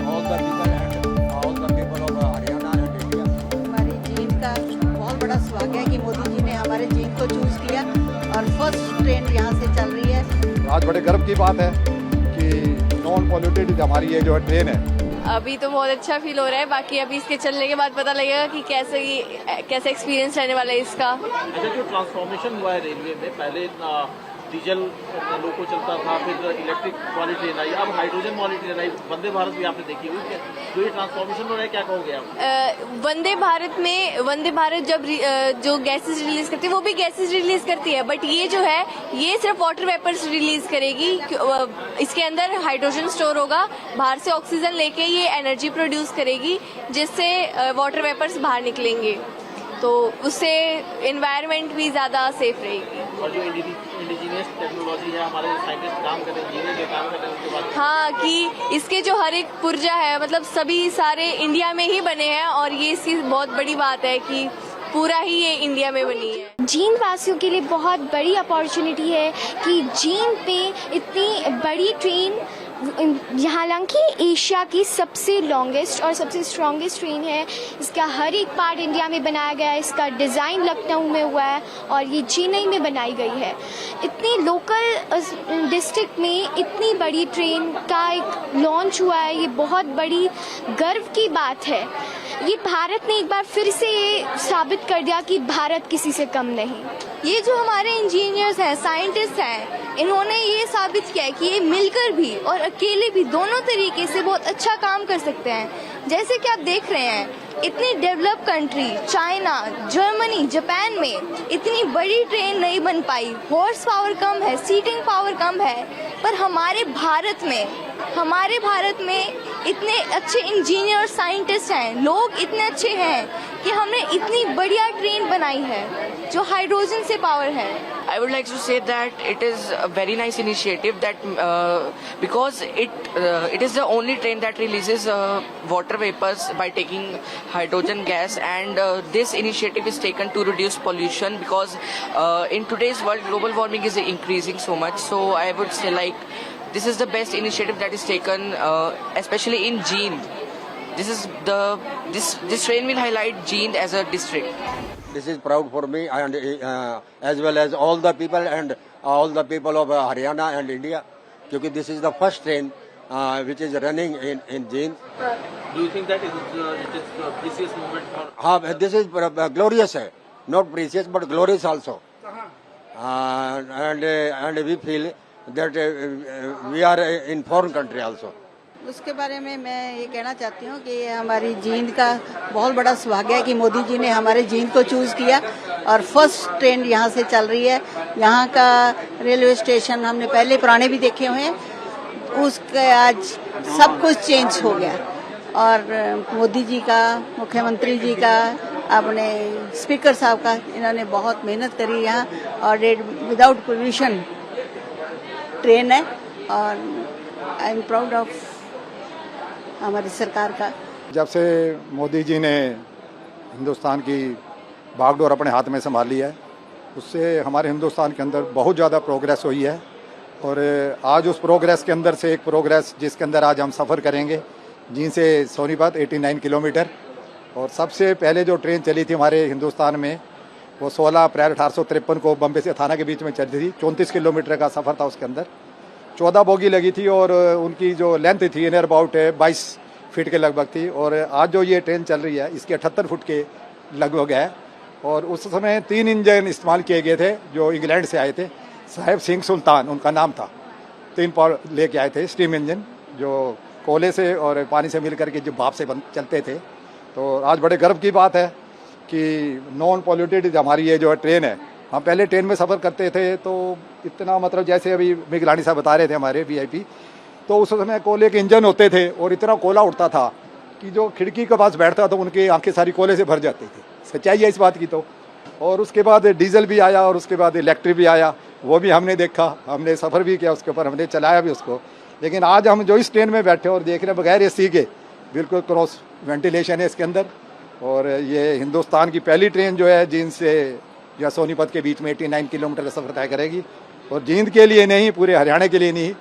all the people and all the people of Haryana and India. हमारी जींद का बहुत बड़ा सौभाग्य है कि मोदी जी ने हमारे जींद को चूज किया और फर्स्ट ट्रेन यहाँ से चल रही है। आज बड़े गर्व की बात है कि नॉन पॉल्यूटेड हमारी ये जो है ट्रेन है। अभी तो बहुत अच्छा फील हो रहा है, बाकी अभी इसके चलने के बाद पता लगेगा कि कैसे एक्सपीरियंस रहने वाला है इसका। अच्छा, जो ट्रांसफॉर्मेशन हुआ है रेलवे में, पहले डीजल लोको चलता था, फिर इलेक्ट्रिक वाली ट्रेन आई, अब हाइड्रोजन वाली ट्रेन आई, वंदे भारत भी आपने देखी हुई है। जो ये ट्रांसफॉर्मेशन हो रहा है, क्या कहोगे आप? वंदे भारत जब जो गैसेस रिलीज करती है वो भी गैसेस रिलीज करती है, बट ये जो है ये सिर्फ वाटर वेपर्स रिलीज करेगी। इसके अंदर हाइड्रोजन स्टोर होगा, बाहर से ऑक्सीजन लेके ये एनर्जी प्रोड्यूस करेगी जिससे वाटर वेपर्स बाहर निकलेंगे, तो उससे एनवायरनमेंट भी ज़्यादा सेफ रहेगी। और जो इंडिजीनियस टेक्नोलॉजी है, हमारे साइंटिस्ट काम कर रहे हैं, इंजीनियर काम कर रहे हैं, उसके बाद हाँ, कि इसके जो हर एक पुर्जा है मतलब सभी सारे इंडिया में ही बने हैं, और ये इसकी बहुत बड़ी बात है कि पूरा ही ये इंडिया में बनी है। जींद वासियों के लिए बहुत बड़ी अपॉर्चुनिटी है कि जींद पे इतनी बड़ी ट्रेन, हालांकि एशिया की सबसे लॉन्गेस्ट और सबसे स्ट्रॉन्गेस्ट ट्रेन है, इसका हर एक पार्ट इंडिया में बनाया गया है, इसका डिज़ाइन लखनऊ में हुआ है और ये चेन्नई में बनाई गई है। इतनी लोकल डिस्ट्रिक्ट में इतनी बड़ी ट्रेन का एक लॉन्च हुआ है, ये बहुत बड़ी गर्व की बात है। ये भारत ने एक बार फिर से ये साबित कर दिया कि भारत किसी से कम नहीं। ये जो हमारे इंजीनियर्स हैं, साइंटिस्ट हैं, इन्होंने ये साबित किया है कि ये मिलकर भी और अकेले भी दोनों तरीके से बहुत अच्छा काम कर सकते हैं। जैसे कि आप देख रहे हैं, इतनी develop country China, Germany, Japan में इतनी बड़ी ट्रेन नहीं बन पाई, हॉर्स पावर कम है, सीटिंग पावर कम है, पर हमारे भारत में इतने अच्छे इंजीनियर साइंटिस्ट हैं, लोग इतने अच्छे हैं कि हमने इतनी बढ़िया ट्रेन बनाई है जो हाइड्रोजन से पावर है। I would like to say that it is a very nice initiative that because it is the only train that releases water vapors by taking hydrogen gas, and this initiative is taken to reduce pollution because in today's world global warming is increasing so much. So I would say like this is the best initiative that is taken, especially in Jeend. This train will highlight Jeend as a district. This is proud for me and as well as all the people and all the people of Haryana and India, because this is the first train which is running in Jeend. Do you think that it is a precious moment for? This is glorious, not precious but glorious also. And we feel that we are in foreign country also. उसके बारे में मैं ये कहना चाहती हूँ कि ये हमारी जींद का बहुत बड़ा सौभाग्य है कि मोदी जी ने हमारे जींद को चूज किया और फर्स्ट ट्रेन यहाँ से चल रही है। यहाँ का रेलवे स्टेशन हमने पहले पुराने भी देखे हुए हैं, उसके आज सब कुछ चेंज हो गया और मोदी जी का, मुख्यमंत्री जी का, अपने स्पीकर साहब का, इन्होंने बहुत मेहनत करी यहाँ और विदाउट पोल्यूशन ट्रेन है और आई एम प्राउड ऑफ हमारी सरकार का। जब से मोदी जी ने हिंदुस्तान की बागडोर अपने हाथ में संभाल लिया है, उससे हमारे हिंदुस्तान के अंदर बहुत ज़्यादा प्रोग्रेस हुई है। और आज उस प्रोग्रेस के अंदर से एक प्रोग्रेस जिसके अंदर आज हम सफ़र करेंगे जींद से सोनीपत 89 किलोमीटर। और सबसे पहले जो ट्रेन चली थी हमारे हिंदुस्तान में वो 16 अप्रैल 1853 को बम्बे से थाना के बीच में चलती थी। 34 किलोमीटर का सफ़र था, उसके अंदर 14 बोगी लगी थी और उनकी जो लेंथ थी नियर अबाउट 22 फीट के लगभग थी। और आज जो ये ट्रेन चल रही है इसके 78 फुट के लगभग है। और उस समय 3 इंजन इस्तेमाल किए गए थे जो इंग्लैंड से आए थे, साहिब सिंह सुल्तान उनका नाम था। 3 पावर लेके आए थे स्टीम इंजन जो कोयले से और पानी से मिल करके जो भाप से चलते थे। तो आज बड़े गर्व की बात है कि नॉन पॉल्यूटेड हमारी ये जो है ट्रेन है। हम पहले ट्रेन में सफ़र करते थे तो इतना मतलब जैसे अभी मिगलानी साहब बता रहे थे हमारे VIP, तो उस समय कोयले के इंजन होते थे और इतना कोयला उठता था कि जो खिड़की के पास बैठता तो उनकी आंखें सारी कोयले से भर जाती थी। सच्चाई है इस बात की। तो और उसके बाद डीजल भी आया और उसके बाद इलेक्ट्रिक भी आया, वो भी हमने देखा, हमने सफ़र भी किया उसके ऊपर, हमने चलाया भी उसको। लेकिन आज हम जो इस ट्रेन में बैठे और देख रहे हैं बगैर AC के, बिल्कुल क्रॉस वेंटिलेशन है इसके अंदर। और ये हिंदुस्तान की पहली ट्रेन जो है जींद से या सोनीपत के बीच में 89 किलोमीटर का सफ़र तय करेगी। और जींद के लिए नहीं, पूरे हरियाणा के लिए नहीं,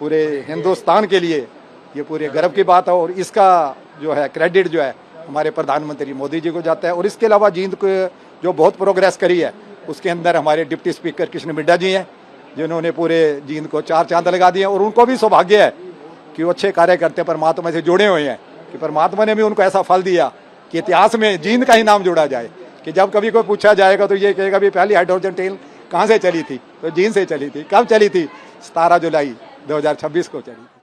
पूरे हिंदुस्तान के लिए ये पूरे गर्व की बात है। और इसका जो है क्रेडिट जो है हमारे प्रधानमंत्री मोदी जी को जाता है। और इसके अलावा जींद को जो बहुत प्रोग्रेस करी है उसके अंदर हमारे डिप्टी स्पीकर कृष्ण मिड्डा जी हैं, जिन्होंने पूरे जींद को 4 चांद लगा दिए। और उनको भी सौभाग्य है कि वो अच्छे कार्य करते परमात्मा से जुड़े हुए हैं, कि परमात्मा ने भी उनको ऐसा फल दिया कि इतिहास में जींद का ही नाम जोड़ा जाए, कि जब कभी कोई पूछा जाएगा तो ये कहेगा भी पहली हाइड्रोजन ट्रेन कहाँ से चली थी, तो जींद से चली थी। कब चली थी? 17 जुलाई 2026 को चली।